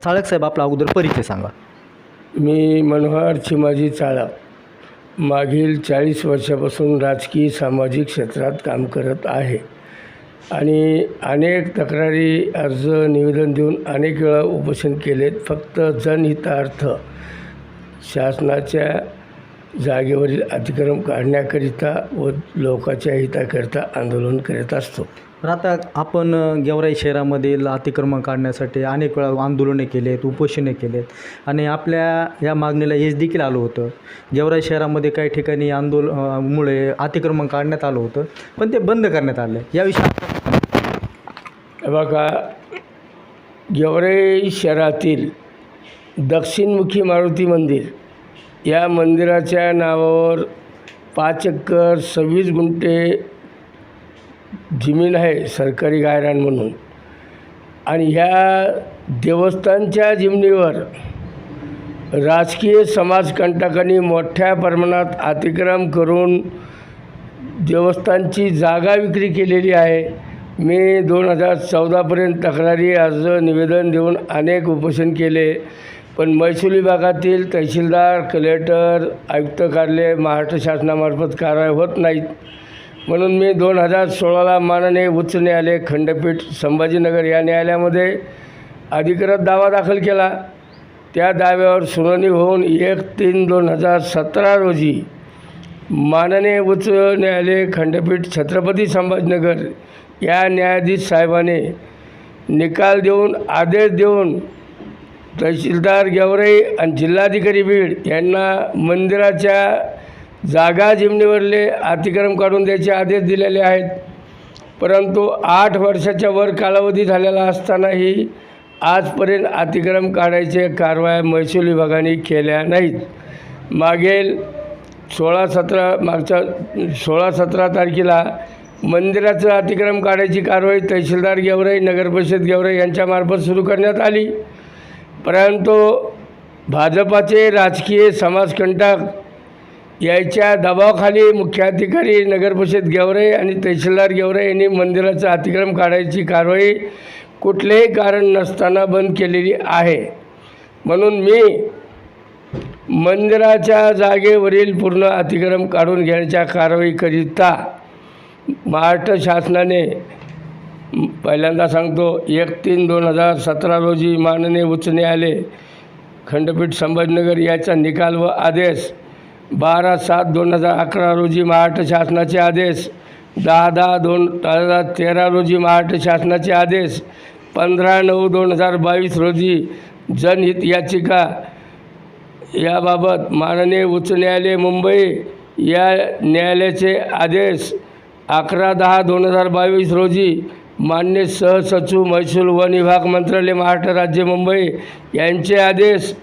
चाळक साहेब, आपला अगोदर परिचय सांगा. मी मनोहर चिमाजी चाळक मागील 40 वर्षापासून राजकीय सामाजिक क्षेत्रात काम करत आहे आणि अनेक तक्रारी अर्ज निवेदन देऊन अनेक वेळा उपोषण केलेत. फक्त जनहितार्थ शासनाच्या जागेवरील अतिक्रमण काढण्याकरिता व लोकांच्या हिताकरिता आंदोलन करत असतो. तर आता आपण गेवराई शहरामधील अतिक्रमण काढण्यासाठी अनेक वेळा आंदोलने केलेत, उपोषणे केलेत आणि आपल्या या मागणीला यश देखील आलं होतं. गेवराई शहरामध्ये काही ठिकाणी मुळे अतिक्रमण काढण्यात आलं होतं, पण ते बंद करण्यात आलं. याविषयी बघा, गेवराई शहरातील दक्षिणमुखी मारुती मंदिर या मंदिराच्या नावावर 5 एकर 26 गुंठे जमीन आहे सरकारी गायरान म्हणून, आणि ह्या देवस्थानच्या जमिनीवर राजकीय समाजकंटकांनी मोठ्या प्रमाणात अतिक्रमण करून देवस्थानची जागा विक्री केलेली आहे. मी 2014पर्यंत तक्रारी अर्ज निवेदन देऊन अनेक उपोषण केले, पण महसूल विभागातील तहसीलदार, कलेक्टर, आयुक्त कार्यालय महाराष्ट्र शासनामार्फत कारवाई होत नाहीत. म्हणून मी 2016ला माननीय उच्च न्यायालय खंडपीठ संभाजीनगर या न्यायालयामध्ये अधिकृत दावा दाखल केला. त्या दाव्यावर सुनावणी होऊन 1/3/2017 रोजी माननीय उच्च न्यायालय खंडपीठ छत्रपती संभाजीनगर या न्यायाधीश साहेबाने निकाल देऊन आदेश देऊन तहसीलदार गेवराई आणि जिल्हाधिकारी बीड यांना मंदिराच्या जागा जमिनीवरले अतिक्रमण काढून द्यायचे आदेश दिलेले आहेत. परंतु 8 वर्षाच्या वर कालावधी झालेला असतानाही आजपर्यंत अतिक्रमण काढायचे कारवाया महसूल विभागाने केल्या नाहीत. मागील 16-17 तारखेला मंदिराचं अतिक्रमण काढायची कारवाई तहसीलदार गेवराई, नगरपरिषद गेवराई यांच्यामार्फत सुरू करण्यात आली. परंतु भाजपाचे राजकीय समाजकंटक याच्या दबावाखाली मुख्याधिकारी नगरपरिषद गेवराई आणि तहसीलदार गेवराई यांनी मंदिराचं अतिक्रमण काढायची कारवाई कुठलेही कारण नसताना बंद केलेली आहे. म्हणून मी मंदिराच्या जागेवरील पूर्ण अतिक्रमण काढून घेण्याच्या कारवाईकरिता महाराष्ट्र शासनाने पहिल्यांदा सांगतो 1/3/2017 रोजी माननीय उच्च न्यायालय खंडपीठ संभाजीनगर याचा निकाल व आदेश, 12/7/2011 रोजी महाराष्ट्र शासनाचे आदेश, 10/10/2013 रोजी महाराष्ट्र शासनाचे आदेश, 15/9/2022 रोजी जनहित याचिका याबाबत माननीय उच्च न्यायालय मुंबई या न्यायालयाचे आदेश, 11/10/2022 रोजी मान्य सहसचिव महसूल वन विभाग मंत्रालय महाराष्ट्र राज्य मुंबई यांचे आदेश,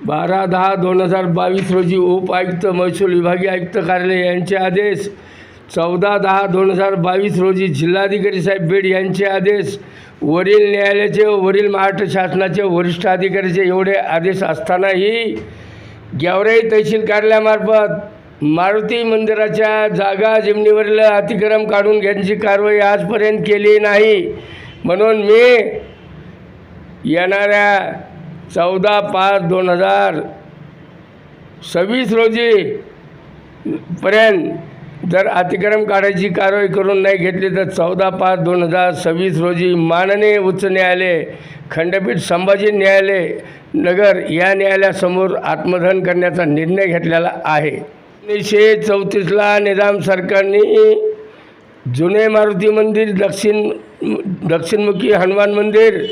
12/10/2022 रोजी उपायुक्त महसूल विभागीय आयुक्त कार्यालय यांचे आदेश, 14/10/2022 रोजी जिल्हाधिकारी साहेब बीड यांचे आदेश, वरील न्यायालयाचे व वरील महाराष्ट्र शासनाचे वरिष्ठ अधिकाऱ्याचे एवढे आदेश असतानाही गेवराई तहसील कार्यालयामार्फत मारुती मंदिराच्या जागा जमिनीवरील अतिक्रमण काढून घेण्याची कारवाई आजपर्यंत केली नाही. म्हणून मी येणाऱ्या 14/5/2026 रोजी पर्यंत जर अतिक्रमण काढायची कारवाई करून नाही घेतली तर 14/5/2026 रोजी माननीय उच्च न्यायालय खंडपीठ संभाजी न्यायालय नगर या न्यायालयासमोर आत्मदहन करण्याचा निर्णय घेतलेला आहे. 1934ला निजाम सरकारने जुने मारुती मंदिर, दक्षिणमुखी हनुमान मंदिर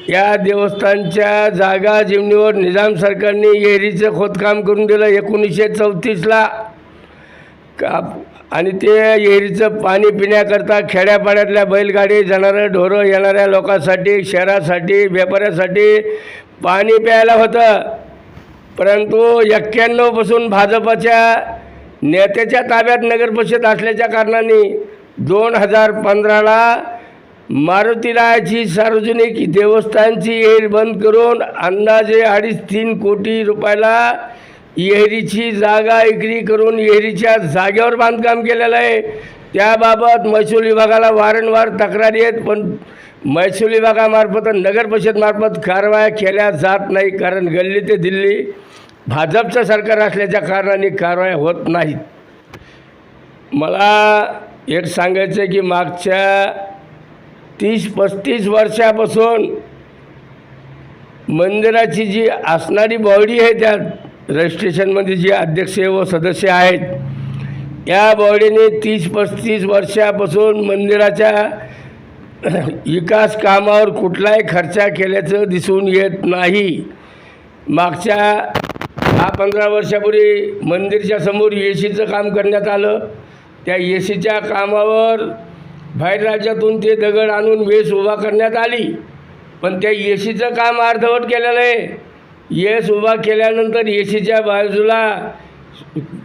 या देवस्थानच्या जागा जमिनीवर निजाम सरकारने विहिरीचं खोदकाम करून दिलं 1934ला आणि ते विहिरीचं पाणी पिण्याकरता खेड्यापाड्यातल्या बैलगाडी, जनावरं, ढोरं येणाऱ्या लोकांसाठी, शहरासाठी, व्यापाऱ्यासाठी पाणी प्यायला होतं. परंतु 91 पासून भाजपाच्या नेत्याच्या ताब्यात नगरपरिषद असल्याच्या कारणाने 2015ला मारुतीरायाची सार्वजनिक देवस्थानची विहीर बंद करून अंदाजे 2.5-3 कोटी रुपयाला विहिरीची जागा विक्री करून विहिरीच्या जागेवर बांधकाम केलेलं आहे. त्याबाबत महसूल विभागाला वारंवार तक्रारी आहेत, पण महसूल विभागामार्फत नगर परिषदमार्फत कारवाया केल्या जात नाही, कारण गल्ली ते दिल्ली भाजपचं सरकार असल्याच्या कारणाने कारवाया होत नाहीत. मला एक सांगायचं आहे की मागच्या 30-35 वर्षापासून मंदिराची जी असणारी बॉडी आहे, त्यात रजिस्ट्रेशनमध्ये जे अध्यक्ष व सदस्य आहेत, या बॉडीने 30-35 वर्षापासून मंदिराच्या विकास कामावर कुठलाही खर्च केल्याचं दिसून येत नाही. मागच्या 10-15 वर्षापूर्वी मंदिरच्या समोर एसीचं काम करण्यात आलं. त्या एसीच्या कामावर बाहेर राज्यातून ते दगड आणून वेस उभा करण्यात आली, पण त्या एसीचं काम अर्धवट केलेलं आहे. येस उभा केल्यानंतर एसीच्या बाजूला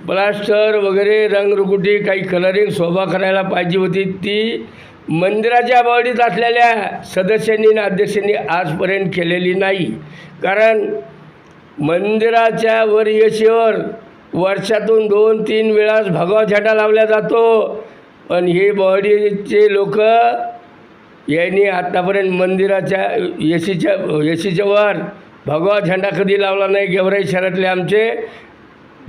प्लास्टर वगैरे रंगरुकुटी काही कलरिंग शोभा करायला पाहिजे होती, ती मंदिराच्या बॉडीत असलेल्या सदस्यांनी आणि अध्यक्षांनी आजपर्यंत केलेली नाही. कारण मंदिराच्या वर एसीवर वर्षातून 2-3 वेळास भगवा झेंडा लावला जातो, पण हे बॉडीचे लोक यांनी आत्तापर्यंत मंदिराच्या एसीच्या वर भगवा झेंडा कधी लावला नाही. गेवराई शहरातले आमचे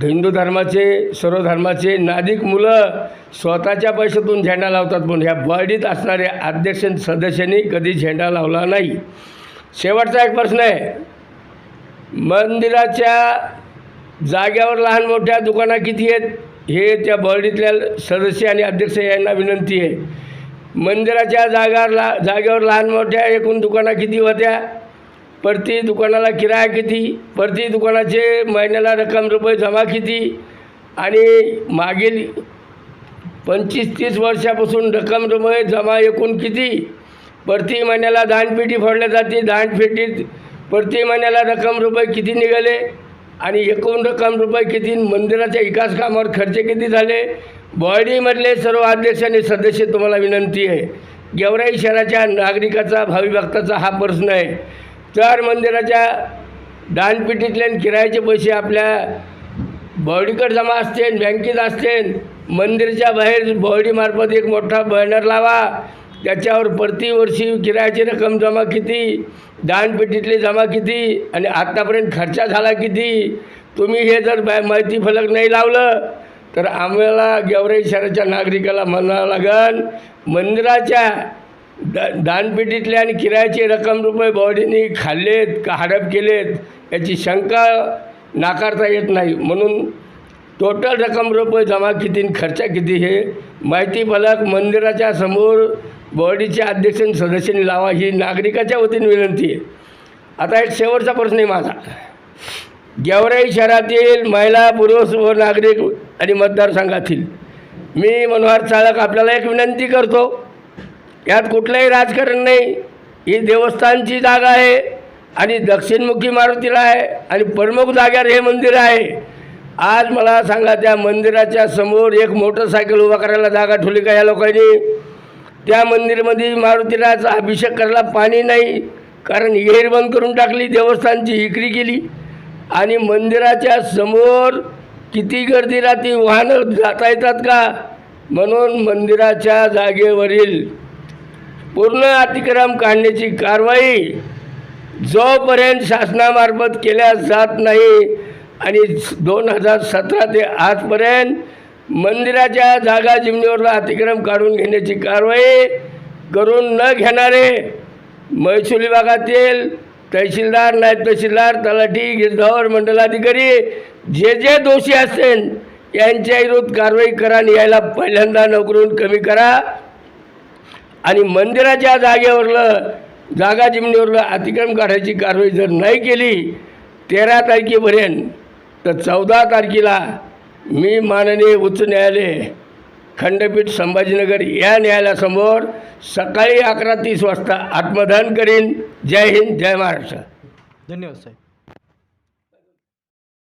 हिंदू धर्माचे सर्व धर्माचे नादिक मुलं स्वतःच्या पैशातून झेंडा लावतात, पण ह्या बॉडीत असणाऱ्या अध्यक्ष सदस्यांनी कधी झेंडा लावला नाही. शेवटचा एक प्रश्न आहे, मंदिराच्या जाग्यावर लहान मोठ्या दुकाना किती आहेत हे त्या बॉडीतल्या सदस्य आणि अध्यक्ष यांना विनंती आहे. मंदिराच्या जागेवर लहान मोठ्या एकूण दुकाना किती होत्या, प्रति दुकानाला किराया किती, प्रति दुकानाचे महिन्याला रक्कम रुपये जमा किती, आणि मागील 25-30 वर्षापासून रक्कम रुपये जमा एकूण किती, प्रति महिन्याला दानपेटी फोडल्या जाते, दानपेटीत प्रति महिन्याला रक्कम रुपये किती निघाले आणि एकूण रक्कम रुपये किती, मंदिराच्या विकास कामावर खर्च किती झाले. बॉडीमधले सर्व अध्यक्ष आणि सदस्य तुम्हाला विनंती आहे, गेवराई शहराच्या नागरिकाचा भावी भक्ताचा हा प्रश्न आहे. तर मंदिराच्या दानपेटीतले किरायाचे पैसे आपल्या बॉडीकडे जमा असतील, बँकेत असतील, मंदिराच्या बाहेर बॉडीमार्फत एक मोठा बॅनर लावा, त्याच्यावर प्रतिवर्षी किरायाची रक्कम जमा किती, दानपेटीतली जमा किती आणि आत्तापर्यंत खर्च झाला किती. तुम्ही हे जर माहिती फलक नाही लावलं तर आम्हाला गेवराई शहराच्या नागरिकाला म्हणावं लागेल, मंदिराच्या दानपेटीतले आणि किरायाची रक्कम रुपये बॉडीने खाल्लेत का हडप केलेत याची शंका नाकारता येत नाही. म्हणून टोटल रक्कम रुपये जमा किती खर्च किती हे माहिती फलक मंदिराच्या समोर बॉडीच्या अध्यक्ष सदस्यांनी लावा, ही नागरिकाच्या वतीने विनंती आहे. आता एक शेवटचा प्रश्न आहे माझा, गेवराई शहरातील महिला पुरुष व नागरिक आणि मतदारसंघातील मी मनोहर चाळक आपल्याला एक विनंती करतो, यात कुठलंही राजकारण नाही. ही देवस्थानची जागा आहे आणि दक्षिणमुखी मारुतीला आहे आणि प्रमुख जागेवर हे मंदिर आहे. आज मला सांगा, त्या मंदिराच्या समोर एक मोटरसायकल उभा करायला जागा ठेवली का या लोकांनी? त्या मंदिरामध्ये मारुतीला अभिषेक करायला पाणी नाही, कारण विहीर बंद करून टाकली, देवस्थानची विक्री केली. आणि मंदिराच्या समोर किती गर्दी राहते, वाहनं जाता येतात का? म्हणून मंदिराच्या जागेवरील पूर्ण अतिक्रम काढण्याची कारवाई जोपर्यंत शासनामार्फत केल्या जात नाही आणि 2017 ते आजपर्यंत मंदिराच्या जागा जमिनीवर अतिक्रम काढून घेण्याची कारवाई करून न घेणारे महसूल विभागातील तहसीलदार, नायब तहसीलदार, तलाठी, गिरधावर, मंडलाधिकारी जे जे दोषी असतील यांच्या विरुद्ध कारवाई करा आणि यायला पहिल्यांदा नोकरीहून कमी करा. आणि मंदिराच्या जागा जमिनीवरलं अतिक्रम काढायची कारवाई जर नाही केली 13 तारखेपर्यंत, तर 14 तारखेला मी माननीय उच्च न्यायालय खंडपीठ संभाजीनगर या न्यायालयासमोर सकाळी 11:30 वाजता आत्मदान करीन. जय हिंद, जय महाराष्ट्र. धन्यवाद साहेब.